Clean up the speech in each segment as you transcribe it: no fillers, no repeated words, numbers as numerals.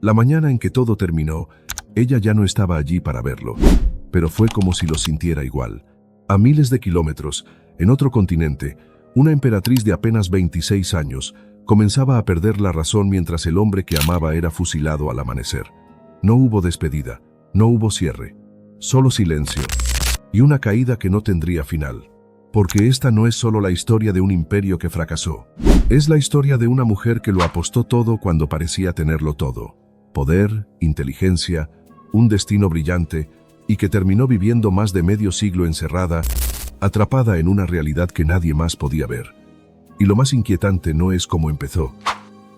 La mañana en que todo terminó, ella ya no estaba allí para verlo, pero fue como si lo sintiera igual. A miles de kilómetros, en otro continente, una emperatriz de apenas 26 años comenzaba a perder la razón mientras el hombre que amaba era fusilado al amanecer. No hubo despedida, no hubo cierre, solo silencio y una caída que no tendría final. Porque esta no es solo la historia de un imperio que fracasó, es la historia de una mujer que lo apostó todo cuando parecía tenerlo todo. Poder, inteligencia, un destino brillante, y que terminó viviendo más de medio siglo encerrada, atrapada en una realidad que nadie más podía ver. Y lo más inquietante no es cómo empezó,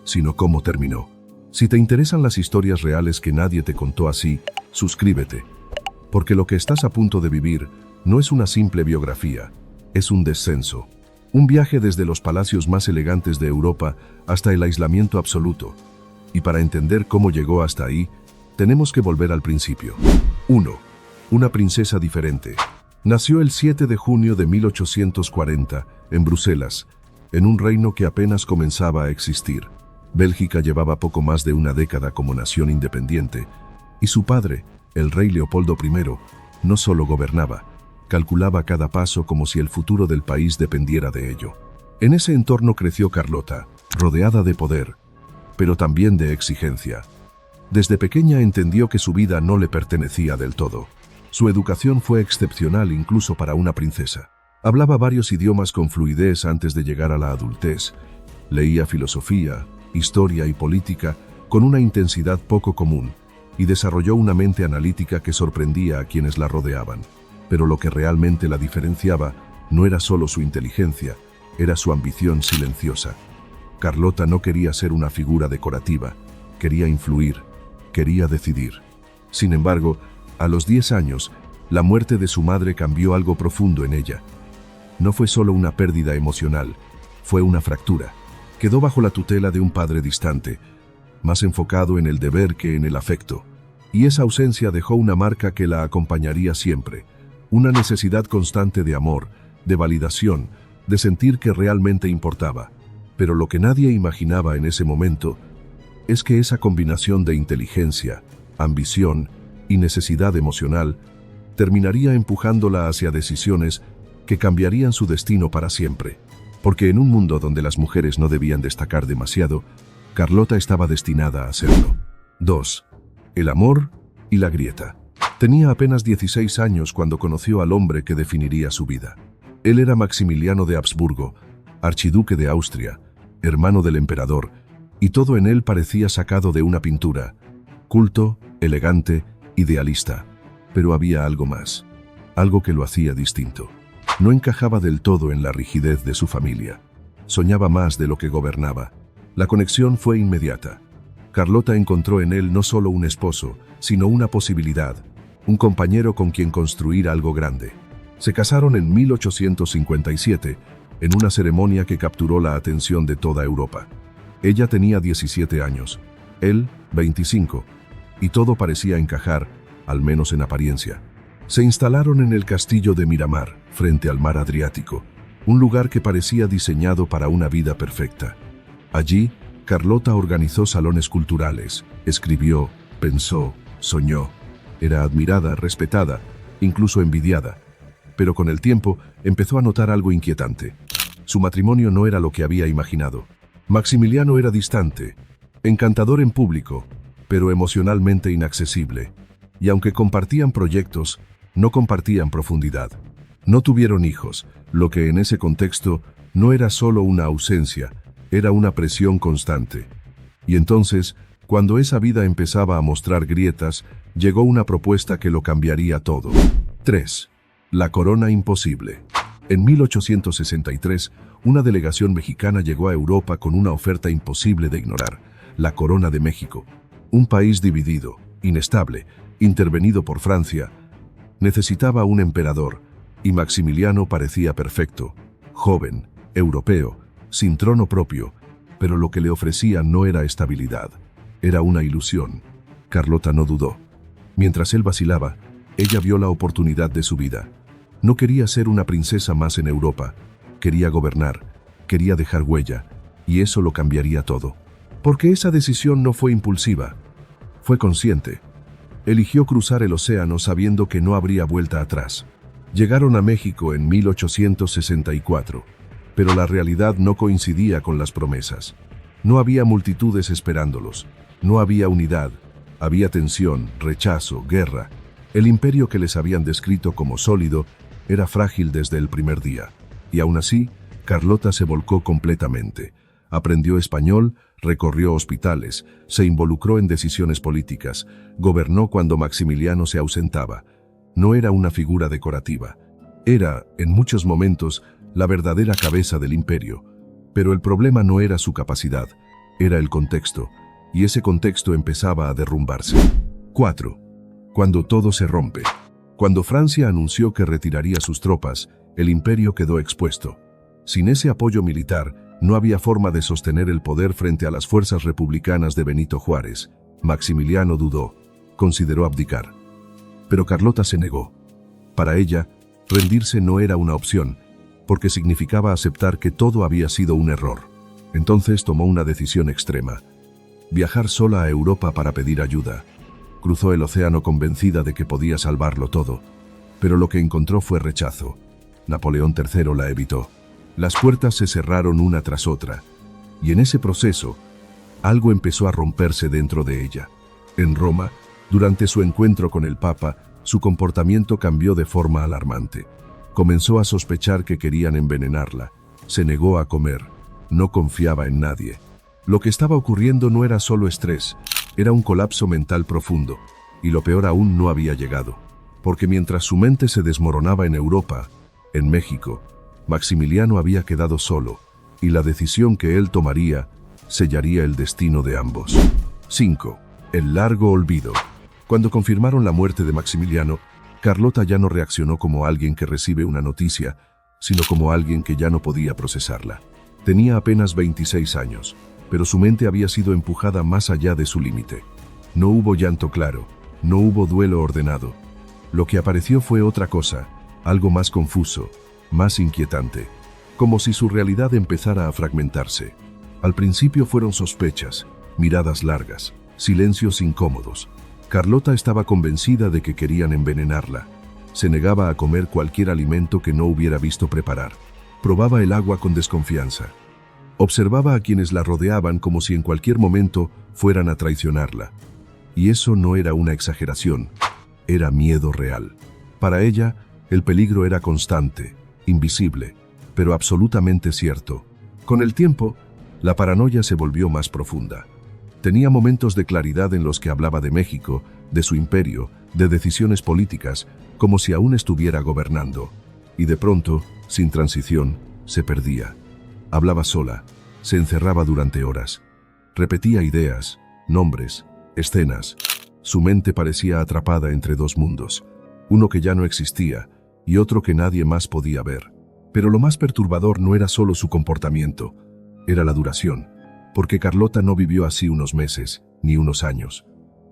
sino cómo terminó. Si te interesan las historias reales que nadie te contó así, suscríbete. Porque lo que estás a punto de vivir no es una simple biografía, es un descenso. Un viaje desde los palacios más elegantes de Europa hasta el aislamiento absoluto. Y para entender cómo llegó hasta ahí, tenemos que volver al principio. 1. Una princesa diferente. Nació el 7 de junio de 1840, en Bruselas, en un reino que apenas comenzaba a existir. Bélgica llevaba poco más de una década como nación independiente, y su padre, el rey Leopoldo I, no solo gobernaba, calculaba cada paso como si el futuro del país dependiera de ello. En ese entorno creció Carlota, rodeada de poder, pero también de exigencia. Desde pequeña entendió que su vida no le pertenecía del todo. Su educación fue excepcional incluso para una princesa. Hablaba varios idiomas con fluidez antes de llegar a la adultez. Leía filosofía, historia y política con una intensidad poco común, y desarrolló una mente analítica que sorprendía a quienes la rodeaban. Pero lo que realmente la diferenciaba no era solo su inteligencia, era su ambición silenciosa. Carlota no quería ser una figura decorativa, quería influir, quería decidir. Sin embargo, a los 10 años, la muerte de su madre cambió algo profundo en ella. No fue solo una pérdida emocional, fue una fractura. Quedó bajo la tutela de un padre distante, más enfocado en el deber que en el afecto. Y esa ausencia dejó una marca que la acompañaría siempre. Una necesidad constante de amor, de validación, de sentir que realmente importaba. Pero lo que nadie imaginaba en ese momento es que esa combinación de inteligencia, ambición y necesidad emocional terminaría empujándola hacia decisiones que cambiarían su destino para siempre. Porque en un mundo donde las mujeres no debían destacar demasiado, Carlota estaba destinada a hacerlo. 2. El amor y la grieta. Tenía apenas 16 años cuando conoció al hombre que definiría su vida. Él era Maximiliano de Habsburgo, archiduque de Austria, hermano del emperador, y todo en él parecía sacado de una pintura. Culto, elegante, idealista. Pero había algo más, algo que lo hacía distinto. No encajaba del todo en la rigidez de su familia. Soñaba más de lo que gobernaba. La conexión fue inmediata. Carlota encontró en él no solo un esposo, sino una posibilidad, un compañero con quien construir algo grande. Se casaron en 1857, en una ceremonia que capturó la atención de toda Europa. Ella tenía 17 años, él 25, y todo parecía encajar, al menos en apariencia. Se instalaron en el castillo de Miramar, frente al mar Adriático, un lugar que parecía diseñado para una vida perfecta. Allí, Carlota organizó salones culturales, escribió, pensó, soñó. Era admirada, respetada, incluso envidiada. Pero con el tiempo empezó a notar algo inquietante. Su matrimonio no era lo que había imaginado. Maximiliano era distante, encantador en público, pero emocionalmente inaccesible. Y aunque compartían proyectos, no compartían profundidad. No tuvieron hijos, lo que en ese contexto no era solo una ausencia, era una presión constante. Y entonces, cuando esa vida empezaba a mostrar grietas, llegó una propuesta que lo cambiaría todo. 3. La corona imposible. En 1863, una delegación mexicana llegó a Europa con una oferta imposible de ignorar: la Corona de México. Un país dividido, inestable, intervenido por Francia. Necesitaba un emperador, y Maximiliano parecía perfecto, joven, europeo, sin trono propio, pero lo que le ofrecían no era estabilidad, era una ilusión. Carlota no dudó. Mientras él vacilaba, ella vio la oportunidad de su vida. No quería ser una princesa más en Europa, quería gobernar, quería dejar huella, y eso lo cambiaría todo. Porque esa decisión no fue impulsiva, Fue consciente. Eligió cruzar el océano sabiendo que no habría vuelta atrás. Llegaron a México en 1864, pero la realidad no coincidía con las promesas. No había multitudes esperándolos, no había unidad, había tensión, rechazo, guerra. El imperio que les habían descrito como sólido era frágil desde el primer día. Y aún así, Carlota se volcó completamente. Aprendió español, recorrió hospitales, se involucró en decisiones políticas, gobernó cuando Maximiliano se ausentaba. No era una figura decorativa. Era, en muchos momentos, la verdadera cabeza del imperio. Pero el problema no era su capacidad, era el contexto, y ese contexto empezaba a derrumbarse. 4. Cuando todo se rompe. Cuando Francia anunció que retiraría sus tropas, el imperio quedó expuesto. Sin ese apoyo militar, no había forma de sostener el poder frente a las fuerzas republicanas de Benito Juárez. Maximiliano dudó, consideró abdicar. Pero Carlota se negó. Para ella, rendirse no era una opción, porque significaba aceptar que todo había sido un error. Entonces tomó una decisión extrema: viajar sola a Europa para pedir ayuda. Cruzó el océano convencida de que podía salvarlo todo, pero lo que encontró fue rechazo. Napoleón III la evitó. Las puertas se cerraron una tras otra, y en ese proceso, algo empezó a romperse dentro de ella. En Roma, durante su encuentro con el Papa, su comportamiento cambió de forma alarmante. Comenzó a sospechar que querían envenenarla. Se negó a comer. No confiaba en nadie. Lo que estaba ocurriendo no era solo estrés, era un colapso mental profundo, y lo peor aún no había llegado. Porque mientras su mente se desmoronaba en Europa, en México, Maximiliano había quedado solo, y la decisión que él tomaría sellaría el destino de ambos. 5. El largo olvido. Cuando confirmaron la muerte de Maximiliano, Carlota ya no reaccionó como alguien que recibe una noticia, sino como alguien que ya no podía procesarla. Tenía apenas 26 años, pero su mente había sido empujada más allá de su límite. No hubo llanto claro, no hubo duelo ordenado. Lo que apareció fue otra cosa, algo más confuso, más inquietante, como si su realidad empezara a fragmentarse. Al principio fueron sospechas, miradas largas, silencios incómodos. Carlota estaba convencida de que querían envenenarla. Se negaba a comer cualquier alimento que no hubiera visto preparar. Probaba el agua con desconfianza. Observaba a quienes la rodeaban como si en cualquier momento fueran a traicionarla. Y eso no era una exageración, era miedo real. Para ella, el peligro era constante, invisible, pero absolutamente cierto. Con el tiempo, la paranoia se volvió más profunda. Tenía momentos de claridad en los que hablaba de México, de su imperio, de decisiones políticas, como si aún estuviera gobernando. Y de pronto, sin transición, se perdía. Hablaba sola, se encerraba durante horas. Repetía ideas, nombres, escenas. Su mente parecía atrapada entre dos mundos, uno que ya no existía y otro que nadie más podía ver. Pero lo más perturbador no era solo su comportamiento, era la duración. Porque Carlota no vivió así unos meses, ni unos años.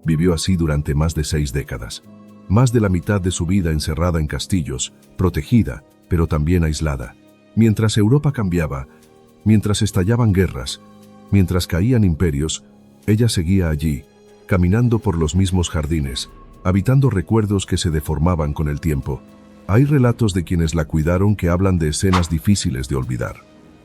Vivió así durante más de 6 décadas. Más de la mitad de su vida encerrada en castillos, protegida, pero también aislada. Mientras Europa cambiaba, mientras estallaban guerras, mientras caían imperios, ella seguía allí, caminando por los mismos jardines, habitando recuerdos que se deformaban con el tiempo. Hay relatos de quienes la cuidaron que hablan de escenas difíciles de olvidar.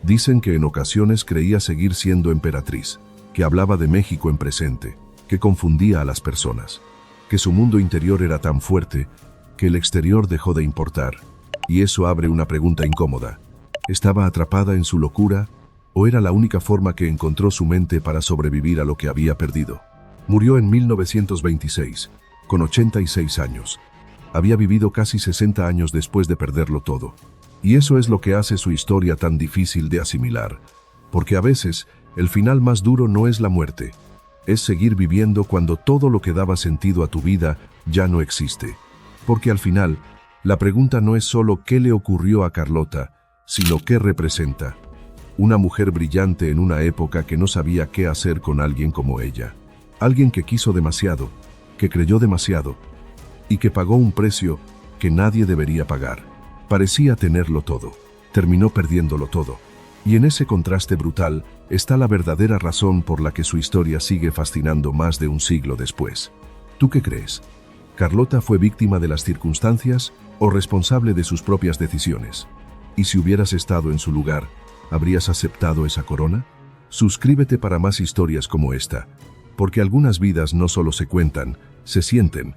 Dicen que en ocasiones creía seguir siendo emperatriz, que hablaba de México en presente, que confundía a las personas, que su mundo interior era tan fuerte que el exterior dejó de importar. Y eso abre una pregunta incómoda. ¿Estaba atrapada en su locura o era la única forma que encontró su mente para sobrevivir a lo que había perdido? Murió en 1926, con 86 años. Había vivido casi 60 años después de perderlo todo. Y eso es lo que hace su historia tan difícil de asimilar, porque a veces el final más duro no es la muerte, es seguir viviendo cuando todo lo que daba sentido a tu vida ya no existe. Porque al final, la pregunta no es solo qué le ocurrió a Carlota, sino qué representa. Una mujer brillante en una época que no sabía qué hacer con alguien como ella. Alguien que quiso demasiado, que creyó demasiado, y que pagó un precio que nadie debería pagar. Parecía tenerlo todo, terminó perdiéndolo todo. Y en ese contraste brutal está la verdadera razón por la que su historia sigue fascinando más de un siglo después. ¿Tú qué crees? ¿Carlota fue víctima de las circunstancias o responsable de sus propias decisiones? ¿Y si hubieras estado en su lugar, habrías aceptado esa corona? Suscríbete para más historias como esta, porque algunas vidas no solo se cuentan, se sienten,